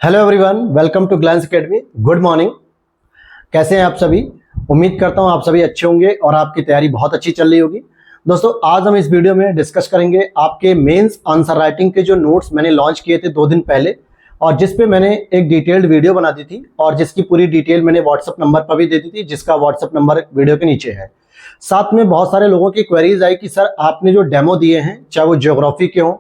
Hello everyone, welcome to glance academy. Good morning. कैसे हैं आप सभी? उम्मीद करता हूं आप सभी अच्छे होंगे और आपकी तैयारी बहुत अच्छी चल रही होगी। दोस्तों, आज हम इस वीडियो में डिस्कस करेंगे आपके मेंस आंसर राइटिंग के जो नोट्स मैंने लॉन्च किए थे 2 दिन पहले, और जिस पे मैंने एक डिटेल्ड वीडियो बना दी थी और जिसकी पूरी डिटेल मैंने व्हाट्सएप नंबर पर भी दे दी थी, जिसका व्हाट्सएप नंबर वीडियो के नीचे है। साथ में बहुत सारे लोगों की क्वेरीज आई कि सर आपने जो डेमो दिए हैं, चाहे वो ज्योग्राफी के हों,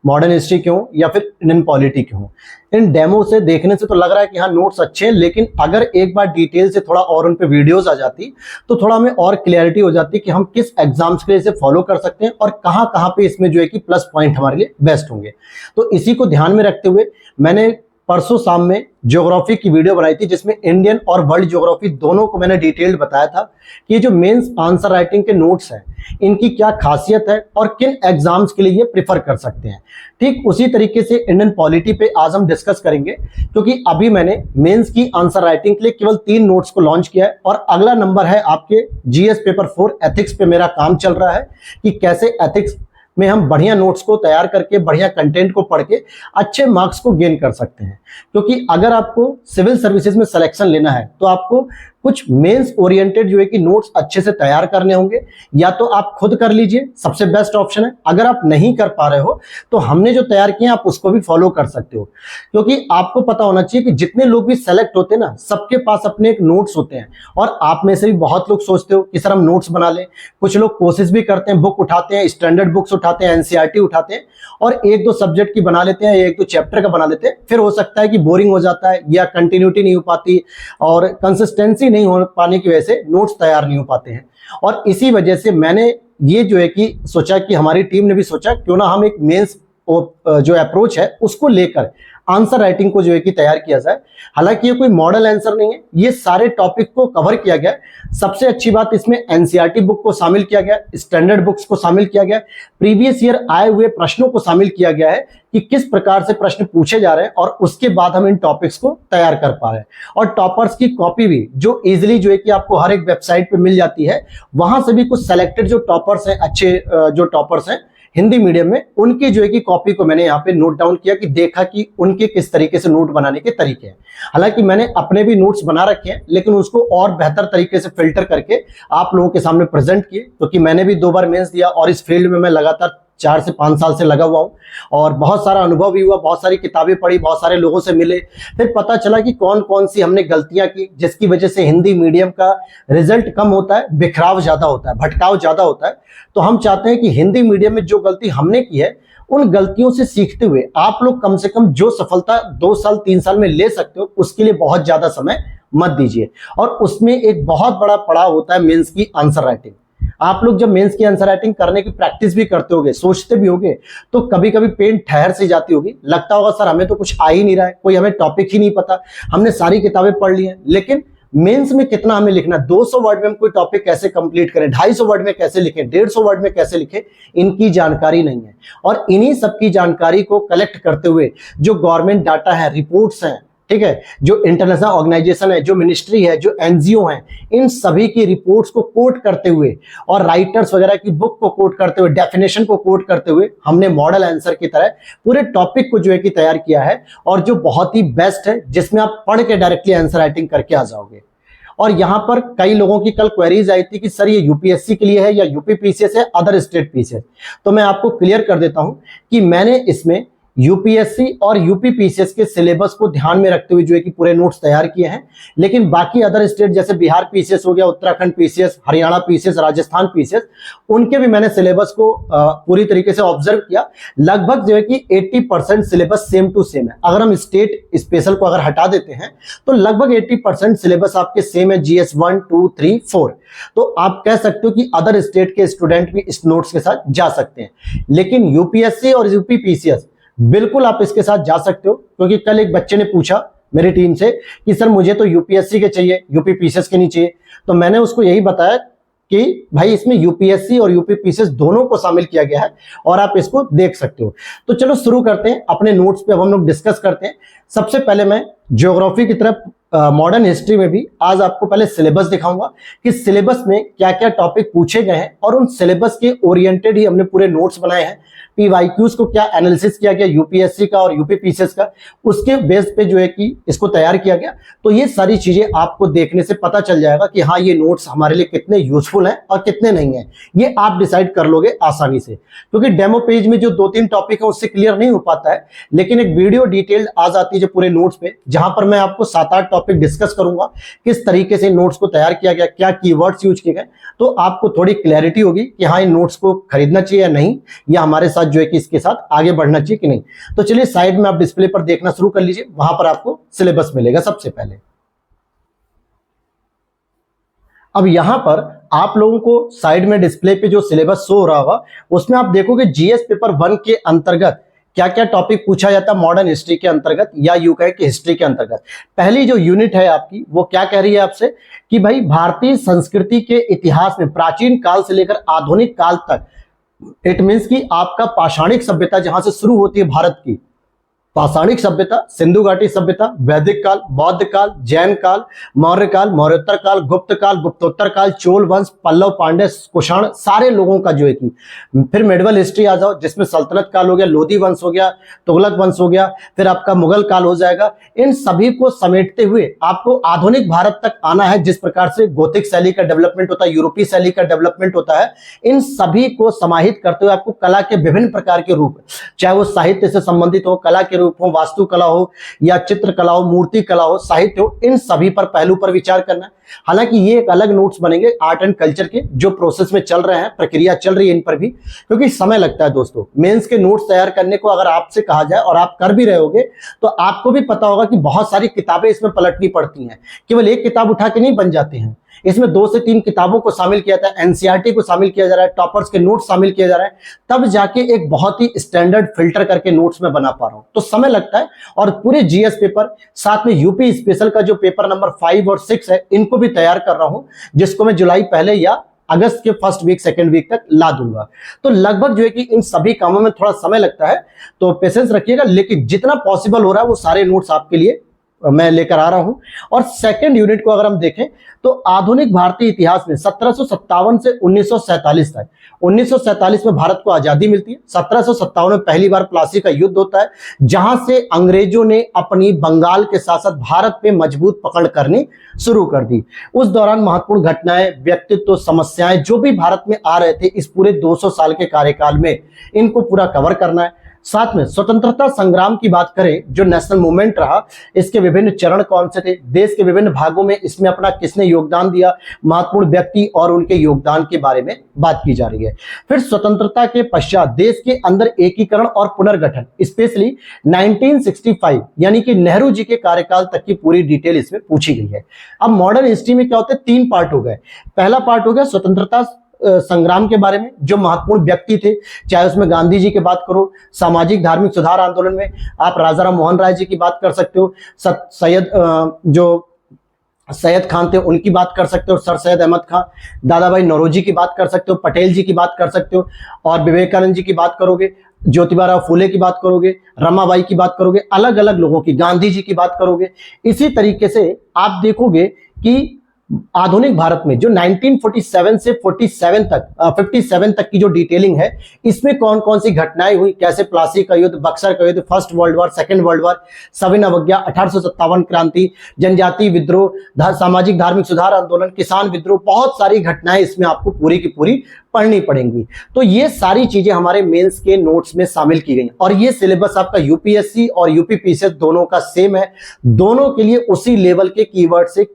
मॉडर्न हिस्ट्री के हों या फिर इंडियन पॉलिटी के हों, इन डेमो से देखने से तो लग रहा है कि हाँ नोट्स अच्छे हैं, लेकिन अगर एक बार डिटेल से थोड़ा और उन पे वीडियोस आ जाती तो थोड़ा हमें और क्लैरिटी हो जाती कि हम किस एग्जाम्स के लिए इसे फॉलो कर सकते हैं और कहाँ कहाँ पे इसमें जो है कि प्लस पॉइंट हमारे लिए बेस्ट होंगे। तो इसी को ध्यान में रखते हुए मैंने परसों शाम में ज्योग्राफी की वीडियो बनाई थी, जिसमें इंडियन और वर्ल्ड ज्योग्राफी दोनों को मैंने डिटेल्ड बताया था कि ये जो मेंस आंसर राइटिंग के नोट्स हैं इनकी क्या खासियत है और किन एग्जाम्स के लिए ये प्रिफर कर सकते हैं। ठीक उसी तरीके से इंडियन पॉलिटी पे आज हम डिस्कस करेंगे, क्योंकि अभी मैंने मेंस की आंसर राइटिंग के लिए केवल 3 नोट्स को लॉन्च किया है और अगला नंबर है आपके जीएस पेपर 4 एथिक्स पे मेरा काम चल रहा है कि कैसे एथिक्स में हम बढ़िया नोट्स को तैयार करके बढ़िया कंटेंट को पढ़ के अच्छे मार्क्स को गेन कर सकते हैं। क्योंकि अगर आपको सिविल सर्विसेज में सिलेक्शन लेना है तो आपको कुछ मेंस ओरिएंटेड जो है कि नोट्स अच्छे से तैयार करने होंगे, या तो आप खुद कर लीजिए, सबसे बेस्ट ऑप्शन है। अगर आप नहीं कर पा रहे हो तो हमने जो तैयार किए आप उसको भी फॉलो कर सकते हो, क्योंकि आपको पता होना चाहिए कि जितने लोग भी सेलेक्ट होते हैं ना, सबके पास अपने एक नोट्स होते हैं। और आप में से भी बहुत लोग सोचते हो कि सर हम नोट्स बना लें, कुछ लोग कोशिश भी करते हैं, बुक उठाते हैं, स्टैंडर्ड बुक्स उठाते हैं, एनसीईआरटी उठाते हैं और 1-2 सब्जेक्ट की बना लेते हैं, 1-2 चैप्टर का बना लेते हैं। फिर हो सकता है कि बोरिंग हो जाता है या कंटिन्यूटी नहीं हो पाती और कंसिस्टेंसी नहीं हो पाने की वजह से नोट्स तैयार नहीं हो पाते हैं। और इसी वजह से मैंने ये जो है कि सोचा कि हमारी टीम ने भी सोचा क्यों ना हम एक मेंस जो अप्रोच है उसको लेकर आंसर राइटिंग को जो है कि तैयार किया जाए। हालांकि ये कोई मॉडल आंसर नहीं है, ये सारे टॉपिक को कवर किया गया। सबसे अच्छी बात इसमें एनसीईआरटी बुक को शामिल किया गया, स्टैंडर्ड बुक्स को शामिल किया गया, प्रीवियस ईयर आए हुए प्रश्नों को शामिल किया गया है कि किस प्रकार से प्रश्न पूछे जा रहे हैं और उसके बाद हम इन टॉपिक्स को तैयार कर पा रहे हैं। और टॉपर्स की कॉपी भी जो इजिली जो है कि आपको हर एक वेबसाइट पे मिल जाती है, वहां से भी कुछ सेलेक्टेड जो टॉपर्स हैं, अच्छे जो टॉपर्स हैं हिंदी मीडियम में, उनकी जो है कि कॉपी को मैंने यहाँ पे नोट डाउन किया कि देखा कि उनके किस तरीके से नोट बनाने के तरीके हैं। हालांकि मैंने अपने भी नोट्स बना रखे हैं, लेकिन उसको और बेहतर तरीके से फिल्टर करके आप लोगों के सामने प्रेजेंट किए, क्योंकि मैंने भी 2 बार मेंस दिया और इस फील्ड में मैं लगातार 4 से 5 साल से लगा हुआ हूं और बहुत सारा अनुभव भी हुआ, बहुत सारी किताबें पढ़ी, बहुत सारे लोगों से मिले। फिर पता चला कि कौन कौन सी हमने गलतियां की जिसकी वजह से हिंदी मीडियम का रिजल्ट कम होता है, बिखराव ज्यादा होता है, भटकाव ज्यादा होता है। तो हम चाहते हैं कि हिंदी मीडियम में जो गलती हमने की है उन गलतियों से सीखते हुए आप लोग कम से कम जो सफलता 2 साल 3 साल में ले सकते हो उसके लिए बहुत ज्यादा समय मत दीजिए। और उसमें एक बहुत बड़ा पड़ाव होता है मेंस की आंसर राइटिंग। आप लोग जब मेंस की आंसर राइटिंग करने की प्रैक्टिस भी करते होगे, सोचते भी होगे, तो कभी कभी पेन ठहर सी जाती होगी, लगता होगा सर हमें तो कुछ आ ही नहीं रहा है, कोई हमें टॉपिक ही नहीं पता, हमने सारी किताबें पढ़ ली हैं, लेकिन मेंस में कितना हमें लिखना, 200 वर्ड में हम कोई टॉपिक कैसे कंप्लीट करें, 250 वर्ड में कैसे लिखें, 150 वर्ड में कैसे लिखें, इनकी जानकारी नहीं है। और इन्हीं सबकी जानकारी को कलेक्ट करते हुए जो गवर्नमेंट डाटा है, रिपोर्ट्स हैं, ठीक है, जो इंटरनेशनल ऑर्गेनाइजेशन है, जो मिनिस्ट्री है, जो एनजीओ हैं, इन सभी की रिपोर्ट्स को कोट करते हुए और राइटर्स वगैरह की बुक को कोट करते हुए, डेफिनेशन को कोट करते हुए हमने मॉडल आंसर की तरह पूरे टॉपिक को जो है कि तैयार किया है, और जो बहुत ही बेस्ट है, जिसमें आप पढ़ के डायरेक्टली आंसर राइटिंग करके आ जाओगे। और यहां पर कई लोगों की कल क्वेरीज आई थी कि सर ये यूपीएससी के लिए है या यूपी पीसीएस है, अदर स्टेट पीसीएस। तो मैं आपको क्लियर कर देता हूं कि मैंने इसमें यूपीएससी और यूपी पीसीएस के सिलेबस को ध्यान में रखते हुए जो है कि पूरे नोट्स तैयार किए हैं, लेकिन बाकी अदर स्टेट जैसे बिहार पीसीएस हो गया, Uttarakhand PCS, Haryana PCS, Rajasthan PCS, उनके भी मैंने सिलेबस को पूरी तरीके से ऑब्जर्व किया। लगभग जो है कि 80% सिलेबस सेम टू सेम है। अगर हम स्टेट स्पेशल को अगर हटा देते हैं तो लगभग 80% सिलेबस आपके सेम है, जीएस 1, 2, 3, 4। तो आप कह सकते हो कि अदर स्टेट के स्टूडेंट भी इस नोट्स के साथ जा सकते हैं। लेकिन यूपीएससी और यूपी पीसीएस बिल्कुल आप इसके साथ जा सकते हो, क्योंकि कल एक बच्चे ने पूछा मेरी टीम से कि सर मुझे तो यूपीएससी के चाहिए, यूपी पीसीएस के नहीं चाहिए। तो मैंने उसको यही बताया कि भाई इसमें यूपीएससी और यूपी पीसीएस दोनों को शामिल किया गया है और आप इसको देख सकते हो। तो चलो शुरू करते हैं अपने नोट्स पे, अब हम लोग डिस्कस करते हैं। सबसे पहले मैं ज्योग्राफी की तरफ, मॉडर्न हिस्ट्री में भी आज आपको पहले सिलेबस दिखाऊंगा कि सिलेबस में क्या क्या टॉपिक पूछे गए हैं और उन सिलेबस के ओरिएंटेड ही हमने पूरे नोट्स बनाए हैं। पीवाईक्यूज को क्या एनालिसिस किया गया यूपीएससी का और यूपीपीसीएस का, उसके बेस पे जो है कि इसको तैयार किया गया। तो ये सारी चीजें आपको देखने से पता चल जाएगा कि हाँ ये नोट्स हमारे लिए कितने यूजफुल हैं और कितने नहीं है, ये आप डिसाइड कर लोगे आसानी से। क्योंकि डेमो पेज में जो 2-3 टॉपिक है उससे क्लियर नहीं हो पाता है, लेकिन एक वीडियो डिटेल आ जाती है जो पूरे नोट्स पे, जहां पर मैं आपको 7-8 टॉपिक डिस्कस करूंगा किस तरीके से नोट्स को तैयार किया गया, क्या कीवर्ड्स यूज किए गए, तो आपको थोड़ी क्लैरिटी होगी कि हाँ इन नोट्स को खरीदना चाहिए या नहीं, या हमारे साथ जो है कि इसके साथ आगे बढ़ना चाहिए कि नहीं। तो चलिए साइड में आप डिस्प्ले पर देखना शुरू कर लीजिए, वहां पर आपको सिलेबस मिलेगा सबसे पहले। अब यहां पर आप लोगों को साइड में डिस्प्ले पे जो सिलेबस शो हो रहा होगा उसमें आप देखोगे जीएस पेपर 1 के अंतर्गत क्या क्या टॉपिक पूछा जाता है मॉडर्न हिस्ट्री के अंतर्गत, या यूं कहे कि हिस्ट्री के अंतर्गत। पहली जो यूनिट है आपकी वो क्या कह रही है आपसे कि भाई भारतीय संस्कृति के इतिहास में प्राचीन काल से लेकर आधुनिक काल तक, इट मीन्स कि आपका पाषाणिक सभ्यता जहां से शुरू होती है भारत की, पाषाणिक सभ्यता, सिंधु घाटी सभ्यता, वैदिक काल, बौद्ध काल, जैन काल, मौर्य काल, मौर्योत्तर काल, गुप्त काल, गुप्तोत्तर काल, चोल वंश, पल्लव, पांड्य, कुषाण, सारे लोगों का जो है कि फिर मेडिवल हिस्ट्री आ जाओ जिसमें सल्तनत काल हो गया, लोधी वंश हो गया, तुगलक वंश हो गया, फिर आपका मुगल काल हो जाएगा। इन सभी को समेटते हुए आपको आधुनिक भारत तक आना है। जिस प्रकार से गोथिक शैली का डेवलपमेंट होता है, यूरोपीय शैली का डेवलपमेंट होता है, इन सभी को समाहित करते हुए आपको कला के विभिन्न प्रकार के रूप, चाहे वो साहित्य से संबंधित हो, कला के रूप हो, वास्तुकला हो या चित्रकला हो, मूर्ति कला हो, साहित्य हो, इन सभी पर पहलू पर विचार करना है। हालांकि ये एक अलग नोट्स बनेंगे आर्ट एंड कल्चर के, जो प्रोसेस में चल रहे हैं, प्रक्रिया चल रही है इन पर भी, क्योंकि समय लगता है दोस्तों। मेंस के नोट्स तैयार करने को अगर आपसे कहा जाए और आप कर भी रहे होगे तो आपको भी पता होगा कि बहुत सारी किताबें इसमें पलटनी पड़ती हैं, केवल एक किताब उठा के नहीं बन जाती हैं। इसमें 2 से 3 किताबों को शामिल किया जाता है, एनसीईआरटी को शामिल किया जा रहा है, टॉपर्स के नोट्स शामिल किया जा रहा है, तब जाके एक बहुत ही स्टैंडर्ड फिल्टर करके नोट्स में बना पा रहा हूं। तो समय लगता है। और पूरे जीएस पेपर, साथ में यूपी स्पेशल का जो पेपर नंबर 5 और 6 है, इनको भी तैयार कर रहा हूं, जिसको मैं जुलाई पहले या अगस्त के फर्स्ट वीक सेकंड वीक तक ला दूंगा। तो लगभग जो है कि इन सभी कामों में थोड़ा समय लगता है, तो पेशेंस रखिएगा, लेकिन जितना पॉसिबल हो रहा है वो सारे नोट्स आपके लिए मैं लेकर आ रहा हूं। और सेकंड यूनिट को अगर हम देखें तो आधुनिक भारतीय इतिहास में 1757 से 1947 तक, 1947 में भारत को आजादी मिलती है, 1757 में पहली बार प्लासी का युद्ध होता है, जहां से अंग्रेजों ने अपनी बंगाल के साथ साथ भारत पे मजबूत पकड़ करनी शुरू कर दी। उस दौरान महत्वपूर्ण घटनाएं, व्यक्तित्व, समस्याएं जो भी भारत में आ रहे थे इस पूरे 200 साल के कार्यकाल में, इनको पूरा कवर करना है। साथ में स्वतंत्रता संग्राम की बात करें, जो नेशनल मूवमेंट रहा, इसके विभिन्न चरण कौन से थे, देश के विभिन्न भागों में इसमें अपना किसने योगदान दिया, महत्वपूर्ण व्यक्ति और उनके योगदान के बारे में बात की जा रही है। फिर स्वतंत्रता के पश्चात देश के अंदर एकीकरण और पुनर्गठन, स्पेशली 1965 यानी कि नेहरू जी के कार्यकाल तक की पूरी डिटेल इसमें पूछी गई है। अब मॉडर्न हिस्ट्री में क्या होता है, 3 पार्ट हो गए। पहला पार्ट हो गया स्वतंत्रता संग्राम के बारे में, जो महत्वपूर्ण व्यक्ति थे, चाहे उसमें गांधी जी की बात करो, सामाजिक धार्मिक सुधार आंदोलन में आप राजा राम मोहन राय जी की बात कर सकते हो, सैयद खान थे उनकी बात कर सकते हो, सर सैयद अहमद खान, दादा भाई नौरोजी की बात कर सकते हो, पटेल जी की बात कर सकते हो, और विवेकानंद जी की बात करोगे, ज्योतिबा राव फूले की बात करोगे, रमाबाई की बात करोगे, अलग अलग लोगों की, गांधी जी की बात करोगे। इसी तरीके से आप देखोगे कि आधुनिक भारत में जो 1947 से 57 तक की जो डिटेलिंग है, इसमें कौन कौन सी घटनाएं हुई, कैसे प्लासी का युद्ध, बक्सर का युद्ध, first world war, second world war, Savin अवज्ञा, 1857 क्रांति, जनजातीय विद्रोह, सामाजिक धार्मिक सुधार आंदोलन, किसान विद्रोह, बहुत सारी घटनाएं इसमें आपको पूरी की पूरी पढ़नी पड़ेंगी। तो ये सारी चीजें हमारे मेंस के नोट्स में शामिल की गई, और ये सिलेबस आपका यूपीएससी और यूपीपीसीएस दोनों का सेम है, दोनों के लिए उसी लेवल के कीवर्ड से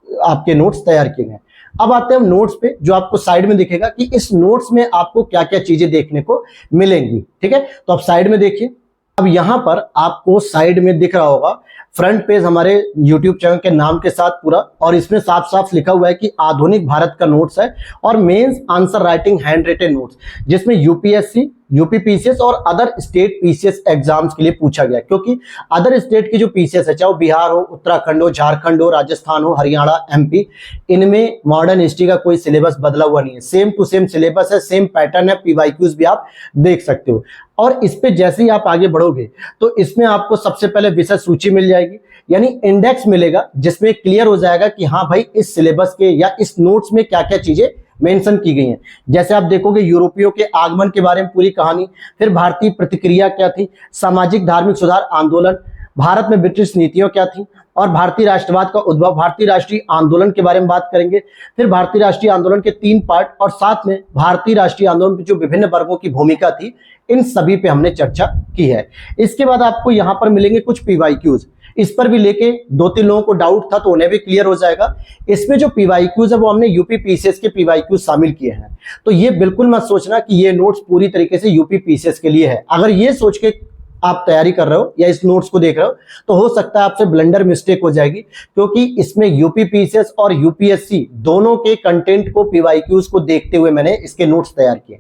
आपके नोट्स तैयार किए गए। अब आते हैं नोट्स पे, जो आपको साइड में दिखेगा कि इस नोट्स में आपको क्या क्या चीजें देखने को मिलेंगी। ठीक है, तो आप साइड में देखिए। अब यहां पर आपको साइड में दिख रहा होगा फ्रंट पेज हमारे YouTube चैनल के नाम के साथ पूरा, और इसमें साफ साफ लिखा हुआ है कि आधुनिक भारत का नोट्स है, और mains answer writing hand written notes, जिसमें यूपीएससी, यूपीपीसीएस और अदर स्टेट पीसीएस एग्जाम्स के लिए पूछा गया। क्योंकि अदर स्टेट की जो पीसीएस है, चाहे वो बिहार हो, उत्तराखंड हो, झारखंड हो, राजस्थान हो, हरियाणा, एमपी, इनमें मॉडर्न हिस्ट्री का कोई सिलेबस बदला हुआ नहीं है, सेम टू सेम सिलेबस है, सेम पैटर्न है, पीवाईक्यूज भी आप देख सकते हो। और इस पे जैसे ही आप आगे बढ़ोगे तो इसमें आपको सबसे पहले विषय सूची मिल जाएगी, यानी इंडेक्स मिलेगा, जिसमें क्लियर हो जाएगा कि हाँ भाई इस सिलेबस के या इस नोट्स में क्या क्या चीजें मेंशन की गई हैं। जैसे आप देखोगे यूरोपियों के आगमन के बारे में पूरी कहानी, फिर भारतीय प्रतिक्रिया क्या थी, सामाजिक धार्मिक सुधार आंदोलन, भारत में ब्रिटिश नीतियों क्या थी, और भारतीय राष्ट्रवाद का उद्भव, भारतीय राष्ट्रीय आंदोलन के बारे में बात करेंगे, फिर भारतीय राष्ट्रीय आंदोलन के 3 पार्ट, और साथ में भारतीय राष्ट्रीय आंदोलन में जो विभिन्न वर्गों की भूमिका थी, इन सभी पे हमने चर्चा की है। इसके बाद आपको यहाँ पर मिलेंगे कुछ पीवाईक्यूज, इस पर भी लेके 2-3 लोगों को डाउट था तो उन्हें भी क्लियर हो जाएगा। इसमें जो पीवाईक्यूज है वो हमने यूपी पीसीएस के पीवाईक्यूज शामिल किए हैं, तो ये बिल्कुल मत सोचना कि ये नोट्स पूरी तरीके से यूपी पीसीएस के लिए है। अगर ये सोच के आप तैयारी कर रहे हो या इस नोट्स को देख रहे हो तो हो सकता है आपसे ब्लंडर मिस्टेक हो जाएगी, क्योंकि इसमें यूपी पीसीएस और यूपीएससी दोनों के कंटेंट को, पीवाईक्यूज को देखते हुए मैंने इसके नोट्स तैयार किए।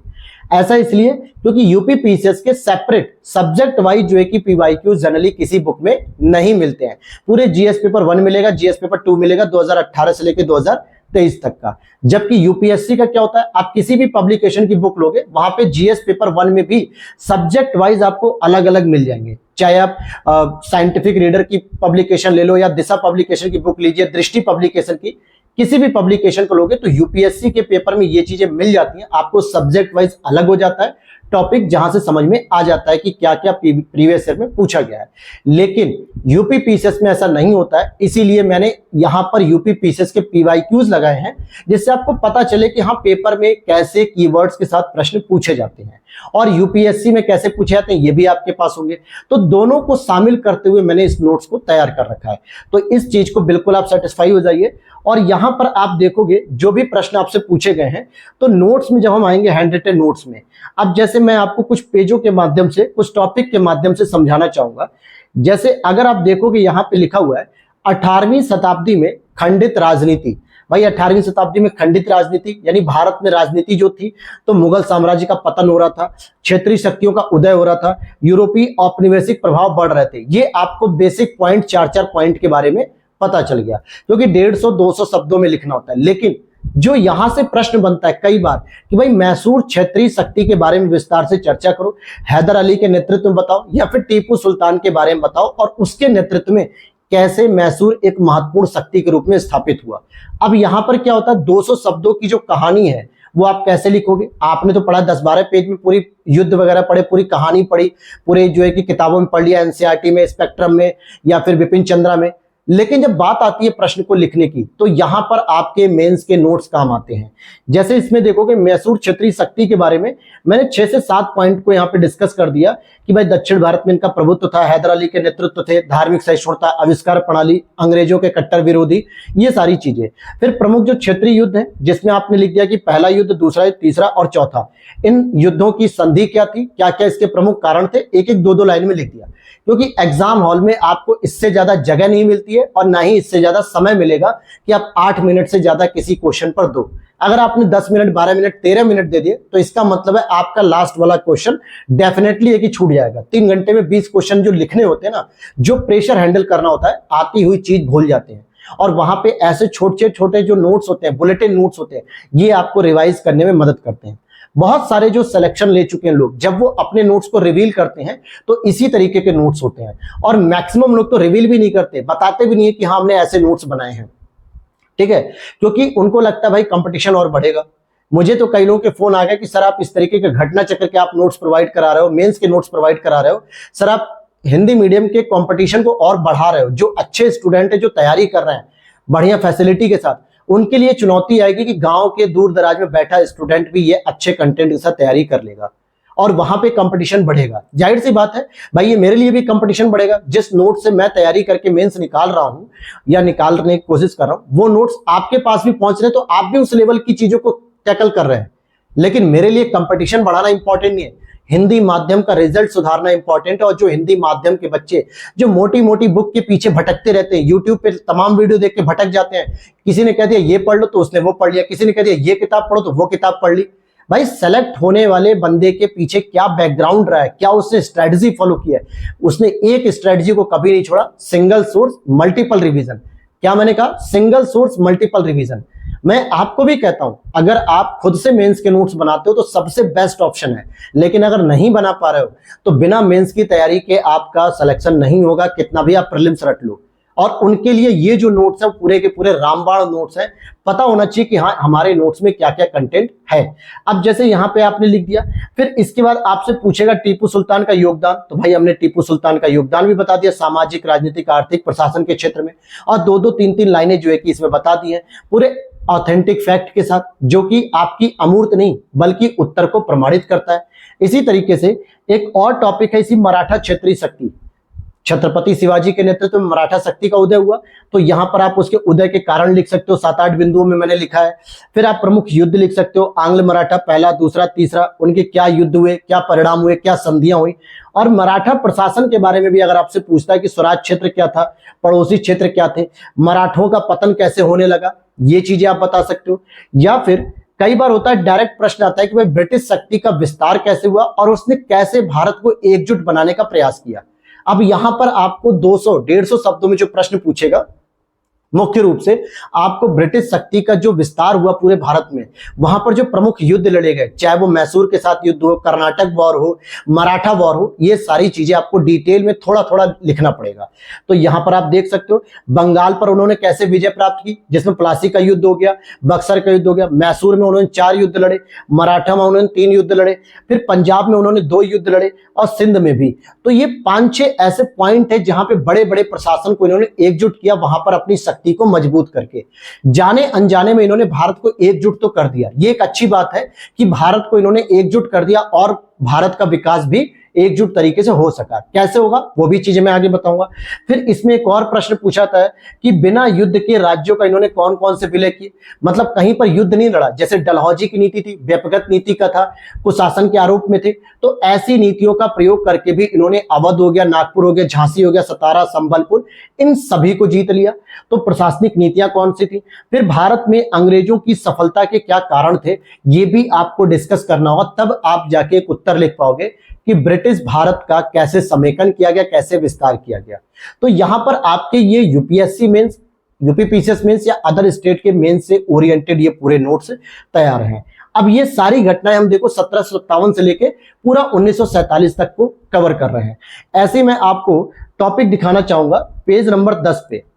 ऐसा इसलिए क्योंकि यूपी पीसीएस के सेपरेट सब्जेक्ट वाइज जो है कि पीवाईक्यूज जनरली किसी बुक में नहीं मिलते हैं। पूरे जीएस पेपर 1 मिलेगा, जीएस पेपर 2 मिलेगा 2018 से लेकर 2023 तक का। जबकि यूपीएससी का क्या होता है, आप किसी भी पब्लिकेशन की बुक लोगे वहां पे जीएस पेपर 1 में भी सब्जेक्ट वाइज आपको अलग अलग मिल जाएंगे। चाहे आप साइंटिफिक रीडर की पब्लिकेशन ले लो या दिशा पब्लिकेशन की बुक लीजिए, दृष्टि पब्लिकेशन की, किसी भी पब्लिकेशन को लोगे तो यूपीएससी के पेपर में ये चीजें मिल जाती हैं। आपको सब्जेक्ट वाइज अलग हो जाता है टॉपिक, जहां से समझ में आ जाता है कि क्या क्या प्रीवियस ईयर में पूछा गया है। लेकिन यूपी पीसीएस में ऐसा नहीं होता है, इसीलिए मैंने यहां पर यूपी पीसीएस के पीवाईक्यूज लगाए हैं, जिससे आपको पता चले कि हाँ पेपर में कैसे कीवर्ड्स के साथ प्रश्न पूछे जाते हैं और यूपीएससी में कैसे पूछे जाते हैं ये भी आपके पास होंगे। तो दोनों को शामिल करते हुए मैंने इस नोट्स को तैयार कर रखा है, तो इस चीज को बिल्कुल आप सेटिस्फाई हो जाइए। और यहां पर आप देखोगे जो भी प्रश्न आपसे पूछे गए हैं, तो नोट्स में जब हम आएंगे हैंड रिटन नोट्स में, अब जैसे मैं आपको कुछ पेजों के माध्यम से, कुछ टॉपिक के माध्यम से समझाना चाहूंगा। जैसे अगर आप देखोगे यहां पे लिखा हुआ है 18वीं शताब्दी में खंडित राजनीति। भाई 18वीं शताब्दी में खंडित राजनीति यानी भारत में राजनीति जो थी तो मुगल साम्राज्य का पतन हो रहा था, क्षेत्रीय शक्तियों का उदय हो रहा था, यूरोपीय औपनिवेशिक प्रभाव बढ़ रहे थे। ये आपको बेसिक पॉइंट 4-4 पॉइंट के बारे में पता चल गया, क्योंकि 150-200 शब्दों में लिखना होता है। लेकिन जो यहां से प्रश्न बनता है कई बार कि भाई मैसूर क्षेत्रीय शक्ति के बारे में विस्तार से चर्चा करो, हैदर अली के नेतृत्व में बताओ या फिर टीपू सुल्तान के बारे में बताओ और उसके नेतृत्व में कैसे मैसूर एक महत्वपूर्ण शक्ति के रूप में स्थापित हुआ। अब यहां पर क्या होता है, 200 शब्दों की जो कहानी है वो आप कैसे लिखोगे। आपने तो पढ़ा 10-12 पेज में, पूरी युद्ध वगैरह पढ़े, पूरी कहानी पढ़ी, पूरे जो है कि किताबों में पढ़ लिया, एनसीईआरटी में, स्पेक्ट्रम में या फिर बिपिन चंद्रा में। लेकिन जब बात आती है प्रश्न को लिखने की तो यहां पर आपके मेंस के नोट्स काम आते हैं। जैसे इसमें देखोगे मैसूर क्षेत्रीय शक्ति के बारे में मैंने 6 से 7 पॉइंट को यहां पे डिस्कस कर दिया कि भाई दक्षिण भारत में इनका प्रभुत्व था, हैदर अली के नेतृत्व थे, धार्मिक सहिष्णुता, आविष्कार प्रणाली, अंग्रेजों के कट्टर विरोधी, ये सारी चीजें। फिर प्रमुख जो क्षेत्रीय युद्ध है जिसमें आपने लिख दिया कि पहला युद्ध, दूसरा युद्ध, तीसरा और चौथा, इन युद्धों की संधि क्या थी, क्या क्या इसके प्रमुख कारण थे, एक एक 2-2 लाइन में लिख दिया। क्योंकि एग्जाम हॉल में आपको इससे ज्यादा जगह नहीं मिलती है और ना ही इससे ज्यादा समय मिलेगा कि आप 8 मिनट से ज्यादा किसी क्वेश्चन पर दो। अगर आपने 10 मिनट, 12 मिनट, 13 मिनट दे दिए तो इसका मतलब है आपका लास्ट वाला क्वेश्चन डेफिनेटली है कि छूट जाएगा। 3 घंटे में 20 क्वेश्चन जो लिखने होते हैं ना, जो प्रेशर हैंडल करना होता है, आती हुई चीज भूल जाते हैं। और वहां पे ऐसे छोटे छोटे जो नोट्स होते हैं, बुलेटिन नोट्स होते हैं, ये आपको रिवाइज करने में मदद करते हैं। बहुत सारे जो सिलेक्शन ले चुके हैं लोग, जब वो अपने नोट्स को रिवील करते हैं तो इसी तरीके के नोट्स होते हैं। और मैक्सिमम लोग तो रिवील भी नहीं करते, बताते भी नहीं है कि हाँ हमने ऐसे नोट्स बनाए हैं, ठीक है, क्योंकि उनको लगता है भाई कंपटीशन और बढ़ेगा। मुझे तो कई लोगों के फोन आ गए कि सर आप इस तरीके के घटना चक्र के आप नोट्स प्रोवाइड करा रहे हो, मेंस के नोट्स प्रोवाइड करा रहे हो, सर आप हिंदी मीडियम के कंपटीशन को और बढ़ा रहे हो। जो अच्छे स्टूडेंट है, जो तैयारी कर रहे हैं बढ़िया फैसिलिटी के साथ, उनके लिए चुनौती आएगी कि गांव के दूर दराज में बैठा स्टूडेंट भी ये अच्छे कंटेंट के साथ तैयारी कर लेगा और वहां पे कंपटीशन बढ़ेगा। जाहिर सी बात है भाई, ये मेरे लिए भी कंपटीशन बढ़ेगा। जिस नोट से मैं तैयारी करके मेंस निकाल रहा हूं या निकालने की कोशिश कर रहा हूं, वो नोट्स आपके पास भी पहुंच रहे हैं, तो आप भी उस लेवल की चीजों को टैकल कर रहे हैं। लेकिन मेरे लिए कंपटीशन बढ़ाना इंपॉर्टेंट नहीं है, हिंदी माध्यम का रिजल्ट सुधारना इंपॉर्टेंट है। और जो हिंदी माध्यम के बच्चे जो मोटी मोटी बुक के पीछे भटकते रहते हैं, यूट्यूब पे तमाम वीडियो देख के भटक जाते हैं, किसी ने कह दिया ये पढ़ लो तो उसने वो पढ़ लिया, किसी ने कह दिया ये किताब पढ़ो तो वो किताब पढ़ ली। भाई सेलेक्ट होने वाले बंदे के पीछे क्या बैकग्राउंड रहा है, क्या उसने स्ट्रेटजी फॉलो किया है, उसने एक स्ट्रेटजी को कभी नहीं छोड़ा। सिंगल सोर्स मल्टीपल रिवीजन, क्या मैंने कहा, सिंगल सोर्स मल्टीपल रिवीजन। मैं आपको भी कहता हूं, अगर आप खुद से मेंस के नोट्स बनाते हो तो सबसे बेस्ट ऑप्शन है। लेकिन अगर नहीं बना पा रहे हो तो बिना मेंस की तैयारी के आपका सिलेक्शन नहीं होगा, कितना भी आप प्रीलिम्स रट लो। और उनके लिए ये जो नोट्स है पूरे के पूरे रामबाण नोट्स हैं, पता होना चाहिए कि हाँ हमारे नोट्स में क्या क्या कंटेंट है। अब जैसे यहाँ पे आपने लिख दिया, फिर इसके बाद आपसे पूछेगा टीपू सुल्तान का योगदान, तो भाई हमने टीपू सुल्तान का योगदान भी बता दिया सामाजिक, राजनीतिक, आर्थिक, प्रशासन के क्षेत्र में, और दो दो तीन तीन लाइनें जो है कि इसमें बता दी हैं पूरे ऑथेंटिक फैक्ट के साथ, जो कि आपकी अमूर्त नहीं बल्कि उत्तर को प्रमाणित करता है। इसी तरीके से एक और टॉपिक है इसी मराठा क्षेत्रीय शक्ति, छत्रपति शिवाजी के नेतृत्व में मराठा शक्ति का उदय हुआ, तो यहां पर आप उसके उदय के कारण लिख सकते हो, 7-8 बिंदुओं में मैंने लिखा है। फिर आप प्रमुख युद्ध लिख सकते हो, आंग्ल मराठा पहला, दूसरा, तीसरा, उनके क्या युद्ध हुए, क्या परिणाम हुए, क्या संधियां हुई। और मराठा प्रशासन के बारे में भी अगर आपसे पूछता है कि स्वराज क्षेत्र क्या था, पड़ोसी क्षेत्र क्या थे, मराठों का पतन कैसे होने लगा, ये चीजें आप बता सकते हो। या फिर कई बार होता है डायरेक्ट प्रश्न आता है कि भाई ब्रिटिश शक्ति का विस्तार कैसे हुआ और उसने कैसे भारत को एकजुट बनाने का प्रयास किया। अब यहां पर आपको 200-150 शब्दों में जो प्रश्न पूछेगा, मुख्य रूप से आपको ब्रिटिश शक्ति का जो विस्तार हुआ पूरे भारत में, वहां पर जो प्रमुख युद्ध लड़े गए, चाहे वो मैसूर के साथ युद्ध हो, कर्नाटक वॉर हो, मराठा वॉर हो, ये सारी चीजें आपको डिटेल में थोड़ा थोड़ा लिखना पड़ेगा। तो यहां पर आप देख सकते हो बंगाल पर उन्होंने कैसे विजय प्राप्त की, जिसमें प्लासी का युद्ध हो गया, बक्सर का युद्ध हो गया, मैसूर में उन्होंने 4 युद्ध लड़े, मराठा में उन्होंने 3 युद्ध लड़े, फिर पंजाब में उन्होंने 2 युद्ध लड़े और सिंध में भी। तो ये 5-6 ऐसे पॉइंट है जहां पे बड़े बड़े प्रशासन को इन्होंने एकजुट किया, वहां पर अपनी शक्ति को मजबूत करके जाने अनजाने में इन्होंने भारत को एकजुट तो कर दिया। ये एक अच्छी बात है कि भारत को इन्होंने एकजुट कर दिया और भारत का विकास भी एकजुट तरीके से हो सका। कैसे होगा वो भी चीजें मैं आगे बताऊंगा। फिर इसमें एक और प्रश्न पूछा था कि बिना युद्ध के राज्यों का इन्होंने कौन कौन से विलय किए, मतलब कहीं पर युद्ध नहीं लड़ा, जैसे डलहौजी की नीति थी, व्यक्तिगत नीति का था, कुशासन के आरोप में थे, तो ऐसी नीतियों का प्रयोग करके भी इन्होंने अवध हो गया, नागपुर हो गया, झांसी हो गया, सतारा, संबलपुर, इन सभी को जीत लिया। तो प्रशासनिक नीतियां कौन सी थी, फिर भारत में अंग्रेजों की सफलता के क्या कारण थे, ये भी आपको डिस्कस करना होगा, तब आप जाके एक उत्तर लिख पाओगे कि ब्रिटिश भारत का कैसे समेकन किया गया, कैसे विस्तार किया गया। तो यहां पर आपके ये यूपीएससी मेंस, यूपीपीसीएस मेंस या अदर स्टेट के मेंस से ओरिएंटेड ये पूरे नोट्स तैयार हैं। अब ये सारी घटनाएं हम देखो 1757 से लेके पूरा 1947 तक को कवर कर रहे हैं। ऐसे मैं आपको टॉपिक दिखाना चाहूंगा पेज नंबर 10 पे।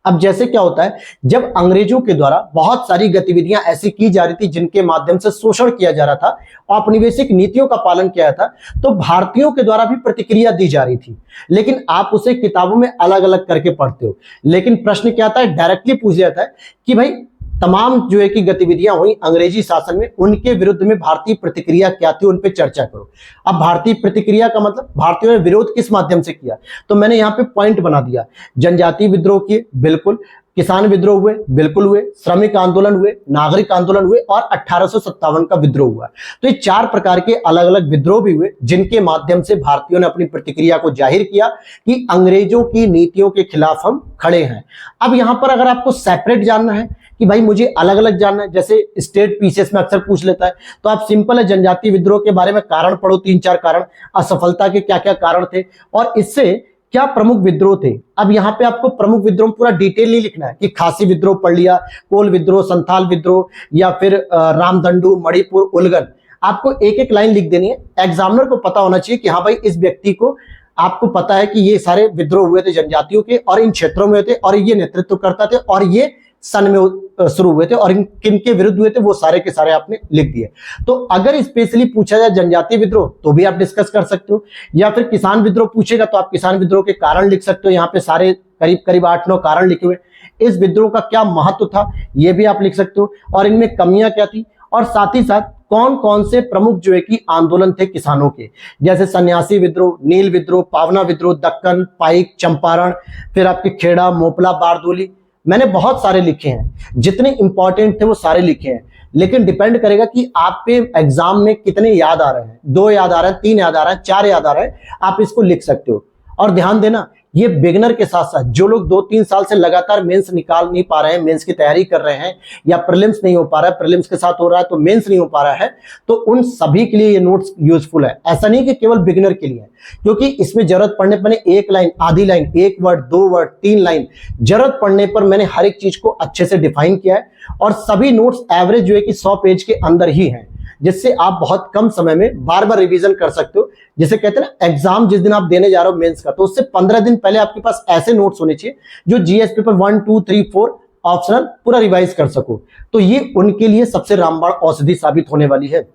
अब जैसे क्या होता है, जब अंग्रेजों के द्वारा बहुत सारी गतिविधियां ऐसी की जा रही थी जिनके माध्यम से शोषण किया जा रहा था, औपनिवेशिक नीतियों का पालन किया था, तो भारतीयों के द्वारा भी प्रतिक्रिया दी जा रही थी, लेकिन आप उसे किताबों में अलग अलग करके पढ़ते हो। लेकिन प्रश्न क्या आता है, डायरेक्टली पूछ जाता है कि भाई तमाम जो है कि गतिविधियां हुई अंग्रेजी शासन में, उनके विरुद्ध में भारतीय प्रतिक्रिया क्या थी, उन पे चर्चा करो। अब भारतीय प्रतिक्रिया का मतलब भारतीयों ने विरोध किस माध्यम से किया, तो मैंने यहाँ पे पॉइंट बना दिया। जनजातीय विद्रोह किए, बिल्कुल, किसान विद्रोह हुए, बिल्कुल हुए, श्रमिक आंदोलन हुए, नागरिक आंदोलन हुए और 1857 का विद्रोह हुआ। तो ये 4 प्रकार के अलग अलग विद्रोह भी हुए जिनके माध्यम से भारतीयों ने अपनी प्रतिक्रिया को जाहिर किया कि अंग्रेजों की नीतियों के खिलाफ हम खड़े हैं। अब यहां पर अगर आपको सेपरेट जानना है कि भाई मुझे अलग अलग जानना है, जैसे स्टेट पीसीएस में अक्सर पूछ लेता है, तो आप सिंपल है जनजातीय विद्रोह के बारे में कारण पढ़ो, 3-4 कारण, असफलता के क्या क्या कारण थे और इससे क्या प्रमुख विद्रोह थे। अब यहाँ पे आपको प्रमुख विद्रोह पूरा डिटेल नहीं लिखना है कि खासी विद्रोह पढ़ लिया, कोल विद्रोह, संथाल विद्रोह या फिर रामदंडू, मणिपुर, उलगन, आपको एक एक लाइन लिख देनी है। एग्जामिनर को पता होना चाहिए कि हाँ भाई इस व्यक्ति को, आपको पता है कि ये सारे विद्रोह हुए थे जनजातियों के और इन क्षेत्रों में हुए थे और ये नेतृत्व करता थे और ये सन में शुरू हुए थे और किन के विरुद्ध हुए थे, वो सारे के सारे आपने लिख दिए। तो अगर स्पेशली पूछा जाए जनजातीय विद्रोह तो भी आप डिस्कस कर सकते हो, या फिर किसान विद्रोह पूछेगा तो आप किसान विद्रोह के कारण लिख सकते हो। यहाँ पे सारे करीब करीब 8-9 कारण लिखे हुए। इस विद्रोह का क्या महत्व था ये भी आप लिख सकते हो और इनमें कमियां क्या थी, और साथ ही साथ कौन कौन से प्रमुख जो है कि आंदोलन थे किसानों के, जैसे सन्यासी विद्रोह, नील विद्रोह, पावना विद्रोह, दक्कन, पाइक, चंपारण, फिर आपके खेड़ा, मोपला, बारदोली। मैंने बहुत सारे लिखे हैं, जितने इंपॉर्टेंट थे वो सारे लिखे हैं, लेकिन डिपेंड करेगा कि आप पे एग्जाम में कितने याद आ रहे हैं, 2 याद आ रहे हैं, 3 याद आ रहे हैं, 4 याद आ रहे हैं, आप इसको लिख सकते हो। और ध्यान देना, ये बिगनर के साथ साथ जो लोग 2-3 साल से लगातार मेंस निकाल नहीं पा रहे हैं, मेंस की तैयारी कर रहे हैं, या प्रीलिम्स नहीं हो पा रहा है, प्रीलिम्स के साथ हो रहा है तो मेंस नहीं हो पा रहा है, तो उन सभी के लिए ये नोट्स यूजफुल है। ऐसा नहीं कि केवल बिगनर के लिए, क्योंकि इसमें जरूरत पड़ने पर 1 लाइन, आधी लाइन, 1 वर्ड, 2 वर्ड, 3 लाइन, जरूरत पड़ने पर मैंने हर एक चीज को अच्छे से डिफाइन किया है। और सभी नोट्स एवरेज जो है कि 100 पेज के अंदर ही हैं, जिससे आप बहुत कम समय में बार बार रिवीजन कर सकते हो। जिसे कहते हैं ना, एग्जाम जिस दिन आप देने जा रहे हो मेंस का, तो उससे 15 दिन पहले आपके पास ऐसे नोट्स होने चाहिए जो जीएस पेपर 1, 2, 3, 4 ऑप्शनल पूरा रिवाइज कर सको। तो ये उनके लिए सबसे रामबाण औषधि साबित होने वाली है।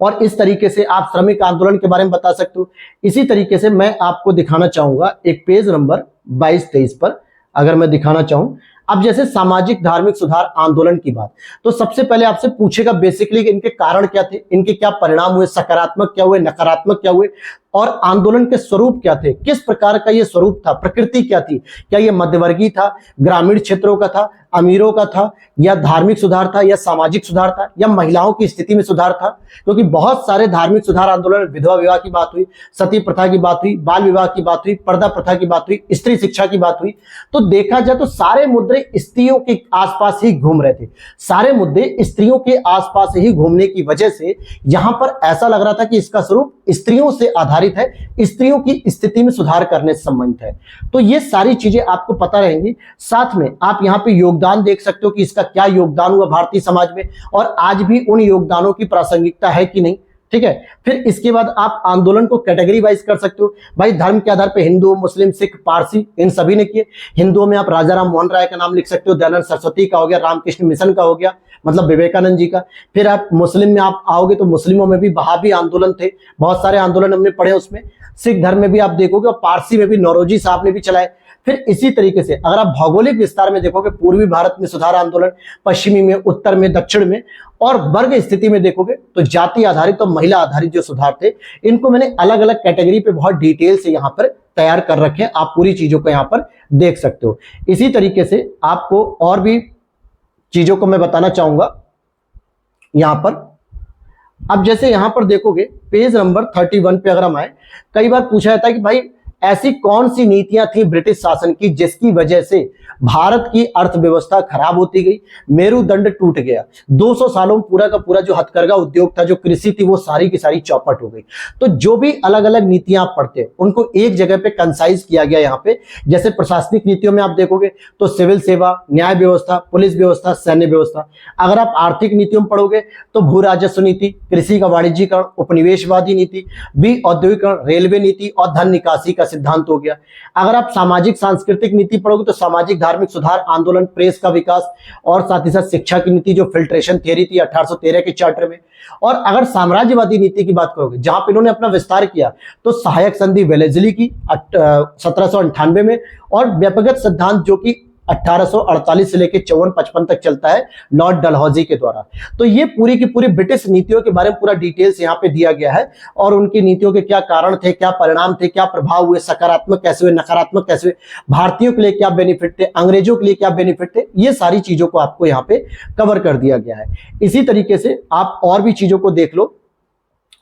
और इस तरीके से आप श्रमिक आंदोलन के बारे में बता सकते हो। इसी तरीके से मैं आपको दिखाना चाहूंगा एक पेज नंबर 22-23 पर, अगर मैं दिखाना चाहूं, अब जैसे सामाजिक धार्मिक सुधार आंदोलन की बात, तो सबसे पहले आपसे पूछेगा बेसिकली इनके कारण क्या थे, इनके क्या परिणाम हुए, सकारात्मक क्या हुए, नकारात्मक क्या हुए, और आंदोलन के स्वरूप क्या थे, किस प्रकार का ये स्वरूप था, प्रकृति क्या थी, क्या ये मध्यवर्गीय था, ग्रामीण क्षेत्रों का था, अमीरों का था, या धार्मिक सुधार था, या सामाजिक सुधार था, या महिलाओं की स्थिति में सुधार था। क्योंकि बहुत सारे धार्मिक सुधार आंदोलन में विधवा विवाह की बात हुई, सती प्रथा की बात हुई, बाल विवाह की बात हुई, पर्दा प्रथा की बात हुई, स्त्री शिक्षा की बात हुई। तो देखा जाए तो सारे मुद्दे स्त्रियों के आसपास ही घूम रहे थे, सारे मुद्दे स्त्रियों के आसपास ही घूमने की वजह से यहां पर ऐसा लग रहा था कि इसका स्वरूप स्त्रियों से आधारित है, स्त्रियों की स्थिति में सुधार करने से संबंधित है। तो ये सारी चीजें आपको पता रहेंगी। साथ में आप यहां पे योगदान देख सकते हो कि इसका क्या योगदान हुआ भारतीय समाज में, और आज भी उन योगदानों की प्रासंगिकता है कि नहीं। ठीक है, फिर इसके बाद आप आंदोलन को कैटेगरी वाइज कर सकते हो। भाई धर्म के आधार पर हिंदू, मुस्लिम, सिख, पारसी, इन सभी ने किए। हिंदुओं में आप राजा राम मोहन राय का नाम लिख सकते हो, दयानंद सरस्वती का हो गया, रामकृष्ण मिशन का हो गया, मतलब विवेकानंद जी का। फिर आप मुस्लिम में आप आओगे तो मुस्लिमों में भी बहाबी आंदोलन थे, बहुत सारे आंदोलन हमने पढ़े उसमें। सिख धर्म में भी आप देखोगे, और पारसी में भी नौरोजी साहब ने भी चलाए। फिर इसी तरीके से अगर आप भौगोलिक विस्तार में देखोगे, पूर्वी भारत में सुधार आंदोलन, पश्चिमी में, उत्तर में, दक्षिण में, और वर्ग स्थिति में देखोगे तो जाति आधारित और महिला आधारित जो सुधार थे, इनको मैंने अलग अलग कैटेगरी पे बहुत डिटेल से यहां पर तैयार कर रखे हैं। आप पूरी चीजों को यहां पर देख सकते हो। इसी तरीके से आपको और भी चीजों को मैं बताना चाहूंगा यहां पर। अब जैसे यहां पर देखोगे पेज नंबर 31 पे अगर हम आए, कई बार पूछा जाता है कि भाई ऐसी कौन सी नीतियां थी ब्रिटिश शासन की जिसकी वजह से भारत की अर्थव्यवस्था खराब होती गई, मेरुदंड टूट गया, 200 सालों में पूरा का पूरा जो हथकरघा उद्योग था, जो कृषि थी, वो सारी की सारी चौपट हो गई। तो जो भी अलग अलग नीतियां आप पढ़ते हैं उनको एक जगह पे कंसाइज किया गया यहाँ पे। जैसे प्रशासनिक नीतियों में आप देखोगे तो सिविल सेवा, न्याय व्यवस्था, पुलिस व्यवस्था, सैन्य व्यवस्था। अगर आप आर्थिक नीतियों में पढ़ोगे तो भू राजस्व नीति, कृषि का वाणिज्यीकरण, उपनिवेशवादी नीति, औद्योगिकरण, रेलवे नीति और धन निकासी का सिद्धांत हो गया। अगर आप सामाजिक सांस्कृतिक नीति पढ़ोगे तो सामाजिक धार्मिक सुधार आंदोलन, प्रेस का विकास, और साथ ही साथ शिक्षा की नीति जो फिल्ट्रेशन थियरी थी 1813 के चार्टर में। और अगर साम्राज्यवादी नीति की बात करोगे जहां पर इन्होंने अपना विस्तार किया तो सहायक संधि वेलेस्ली की 1798 में, और व्यक्तिगत सिद्धांत जो कि 1848 से लेकर 54-55 तक चलता है लॉर्ड डलहौजी के द्वारा। तो ये पूरी की पूरी ब्रिटिश नीतियों के बारे में पूरा डिटेल्स यहाँ पे दिया गया है, और उनकी नीतियों के क्या कारण थे, क्या परिणाम थे, क्या प्रभाव हुए, सकारात्मक कैसे हुए, नकारात्मक कैसे हुए, भारतीयों के लिए क्या बेनिफिट थे, अंग्रेजों के लिए क्या बेनिफिट थे, ये सारी चीजों को आपको यहाँ पे कवर कर दिया गया है। इसी तरीके से आप और भी चीजों को देख लो।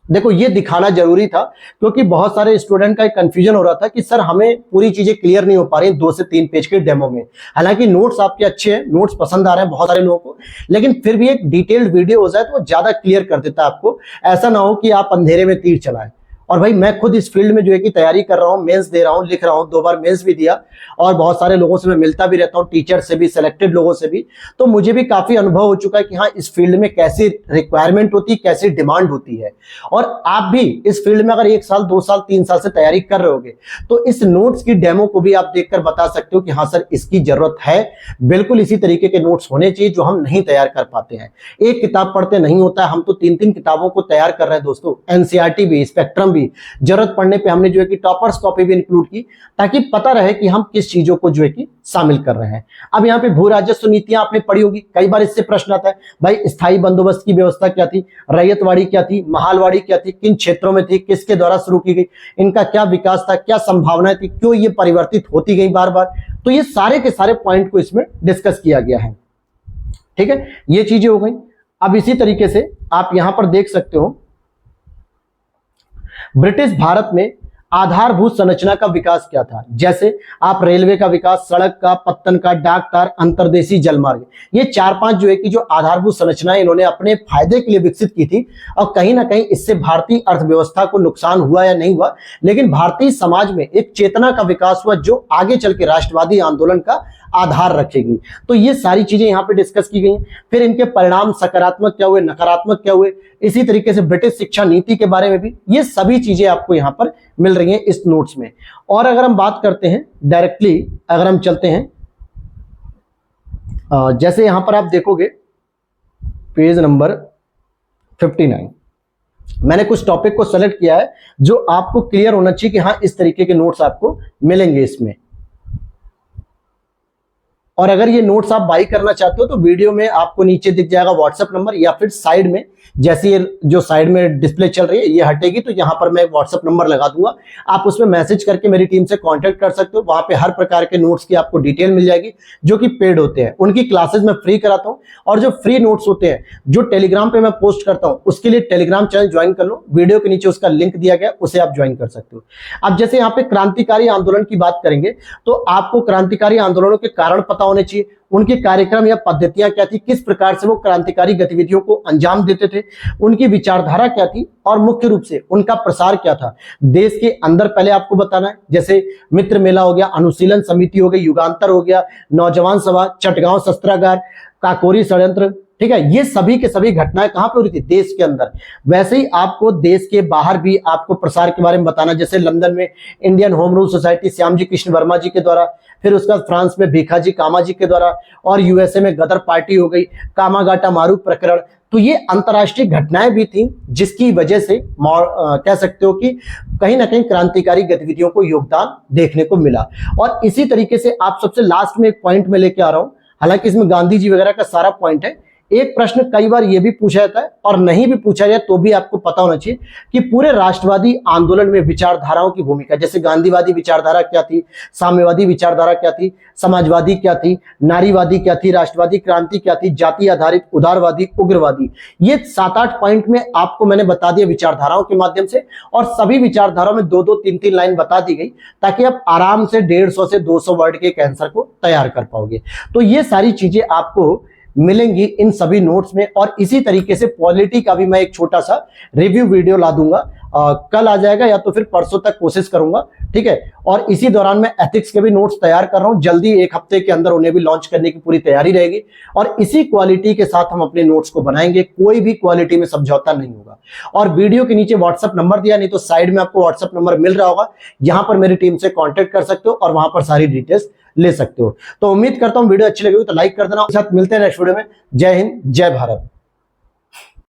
देखो ये दिखाना जरूरी था क्योंकि बहुत सारे स्टूडेंट का एक कंफ्यूजन हो रहा था कि सर हमें पूरी चीजें क्लियर नहीं हो पा रही 2 से 3 पेज के डेमो में। हालांकि नोट्स आपके अच्छे हैं, नोट्स पसंद आ रहे हैं बहुत सारे लोगों को, लेकिन फिर भी एक डिटेल्ड वीडियो हो जाए तो वो ज्यादा क्लियर कर देता है आपको। ऐसा ना हो कि आप अंधेरे में तीर चलाएं। और भाई मैं खुद इस फील्ड में जो है कि तैयारी कर रहा हूँ, मेंस दे रहा हूँ, लिख रहा हूँ, 2 बार मेंस भी दिया, और बहुत सारे लोगों से मैं मिलता भी रहता हूँ, टीचर से भी, सिलेक्टेड लोगों से भी। तो मुझे भी काफी अनुभव हो चुका है कि हाँ इस फील्ड में कैसी रिक्वायरमेंट होती है, कैसी डिमांड होती है। और आप भी इस फील्ड में अगर 1 साल, 2 साल, 3 साल से तैयारी कर रहे होगे तो इस नोट्स की डेमो को भी आप देखकर बता सकते हो कि हाँ सर इसकी जरूरत है। बिल्कुल इसी तरीके के नोट्स होने चाहिए जो हम नहीं तैयार कर पाते हैं। एक किताब पढ़ते नहीं होता है, हम तो 3-3 किताबों को तैयार कर रहे हैं दोस्तों। एनसीईआरटी भी, स्पेक्ट्रम भी, जरूरत पड़ने पे हमने जो है कि टॉपर्स कॉपी भी इंक्लूड की, ताकि पता रहे कि हम किस चीजों को जो है कि शामिल कर रहे हैं। अब यहाँ पे भू राजस्व नीतियां आपने पढ़ी होगी, कई बार इससे प्रश्न आता है भाई स्थायी बंदोबस्त की व्यवस्था क्या थी, रैयतवाड़ी क्या थी, महालवाड़ी क्या थी, किन क्षेत्रों में थी, किसके द्वारा शुरू की गई, इनका क्या विकास था, क्या संभावनाएं थी, क्यों ये परिवर्तित होती गई बार बार। तो ये सारे के सारे पॉइंट को इसमें डिस्कस किया गया है। ठीक है, ये चीजें हो गई। अब इसी तरीके से आप यहां पर देख सकते हो ब्रिटिश भारत में आधारभूत संरचना का विकास क्या था। जैसे आप रेलवे का विकास, सड़क का, पत्तन का, डाक तार, अंतर्देशीय जलमार्ग, ये 4-5 जो है कि जो आधारभूत संरचनाएं इन्होंने अपने फायदे के लिए विकसित की थी। और कहीं ना कहीं इससे भारतीय अर्थव्यवस्था को नुकसान हुआ या नहीं हुआ, लेकिन भारतीय समाज में एक चेतना का विकास हुआ जो आगे चल के राष्ट्रवादी आंदोलन का आधार रखेगी। तो ये सारी चीजें यहाँ पे डिस्कस की गई। फिर इनके परिणाम सकारात्मक क्या हुए, नकारात्मक क्या हुए, इसी तरीके से ब्रिटिश शिक्षा नीति के बारे में भी ये सभी चीजें आपको यहाँ पर मिल रही हैं इस नोट्स में। और अगर हम बात करते हैं डायरेक्टली, अगर हम चलते हैं जैसे यहां पर आप देखोगे पेज नंबर 59, मैंने कुछ टॉपिक को सेलेक्ट किया है जो आपको क्लियर होना चाहिए कि हाँ इस तरीके के नोट्स आपको मिलेंगे इसमें। और अगर ये नोट्स आप बाई करना चाहते हो तो वीडियो में आपको नीचे दिख जाएगा व्हाट्सएप नंबर, या फिर साइड में जैसे ये जो साइड में डिस्प्ले चल रही है ये हटेगी तो यहां पर मैं व्हाट्सएप नंबर लगा दूंगा, आप उसमें मैसेज करके मेरी टीम से कांटेक्ट कर सकते हो। वहां पे हर प्रकार के नोट्स की आपको डिटेल मिल जाएगी जो कि पेड होते हैं, उनकी क्लासेस मैं फ्री कराता हूं। और जो फ्री नोट्स होते हैं जो टेलीग्राम पे मैं पोस्ट करता हूं उसके लिए टेलीग्राम चैनल ज्वाइन कर लो, वीडियो के नीचे उसका लिंक दिया गया, उसे आप ज्वाइन कर सकते हो। अब जैसे यहाँ पे क्रांतिकारी आंदोलन की बात करेंगे तो आपको क्रांतिकारी आंदोलनों के कारण पता होने चाहिए, उनके कार्यक्रम या पद्धतियां क्या थी, किस प्रकार से वो क्रांतिकारी गतिविधियों को अंजाम देते थे, उनकी विचारधारा क्या थी और मुख्य रूप से उनका प्रसार क्या था देश के अंदर, पहले आपको बताना है। जैसे मित्र मेला हो गया, अनुशीलन समिति हो गई, युगांतर हो गया, नौजवान सभा, चटगांव शस्त्रागार, काकोरी षड्यंत्र, ठीक है, ये सभी के सभी घटनाएं कहां पे हो रही थी, देश के अंदर। वैसे ही आपको देश के बाहर भी आपको प्रसार के बारे में बताना, जैसे लंदन में Indian Home Rule Society Shyamji Krishna Varma ji के द्वारा, फिर उसका फ्रांस में भीखाजी कामा जी के द्वारा, और यूएसए में गदर पार्टी हो गई, कामागाटा मारू प्रकरण। तो ये अंतर्राष्ट्रीय घटनाएं भी थी जिसकी वजह से कह सकते हो कि कहीं ना कहीं क्रांतिकारी गतिविधियों को योगदान देखने को मिला। और इसी तरीके से आप सबसे लास्ट में एक पॉइंट में लेके आ रहा हूं, हालांकि इसमें गांधी जी वगैरह का सारा पॉइंट है। एक प्रश्न कई बार यह भी पूछा जाता है और नहीं भी पूछा जाए तो भी आपको पता होना चाहिए कि पूरे राष्ट्रवादी आंदोलन में विचारधाराओं की भूमिका, जैसे गांधीवादी विचारधारा क्या थी, साम्यवादी विचारधारा क्या थी, समाजवादी क्या थी, नारीवादी क्या थी, राष्ट्रवादी क्रांति क्या थी, जाति आधारित, उदारवादी, उग्रवादी, ये 7-8 पॉइंट में आपको मैंने बता दिया विचारधाराओं के माध्यम से। और सभी विचारधाराओं में 2-2, 3-3 लाइन बता दी गई ताकि आप आराम से 150 से 200 वर्ड के एक आंसर को तैयार कर पाओगे। तो ये सारी चीजें आपको मिलेंगी इन सभी नोट्स में। और इसी तरीके से पॉलिटी का भी मैं एक छोटा सा रिव्यू वीडियो ला दूंगा, कल आ जाएगा या तो फिर परसों तक कोशिश करूंगा, ठीक है। और इसी दौरान मैं एथिक्स के भी नोट्स तैयार कर रहा हूं, जल्दी 1 हफ्ते के अंदर उन्हें भी लॉन्च करने की पूरी तैयारी रहेगी। और इसी क्वालिटी के साथ हम अपने नोट्स को बनाएंगे, कोई भी क्वालिटी में समझौता नहीं होगा। और वीडियो के नीचे व्हाट्सएप नंबर दिया, नहीं तो साइड में आपको व्हाट्सएप नंबर मिल रहा होगा, यहां पर मेरी टीम से कॉन्टेक्ट कर सकते हो और वहां पर सारी डिटेल्स ले सकते हो। तो उम्मीद करता हूं वीडियो अच्छी लगी हो तो लाइक कर देना। साथ मिलते हैं नेक्स्ट वीडियो में। जय हिंद, जय भारत।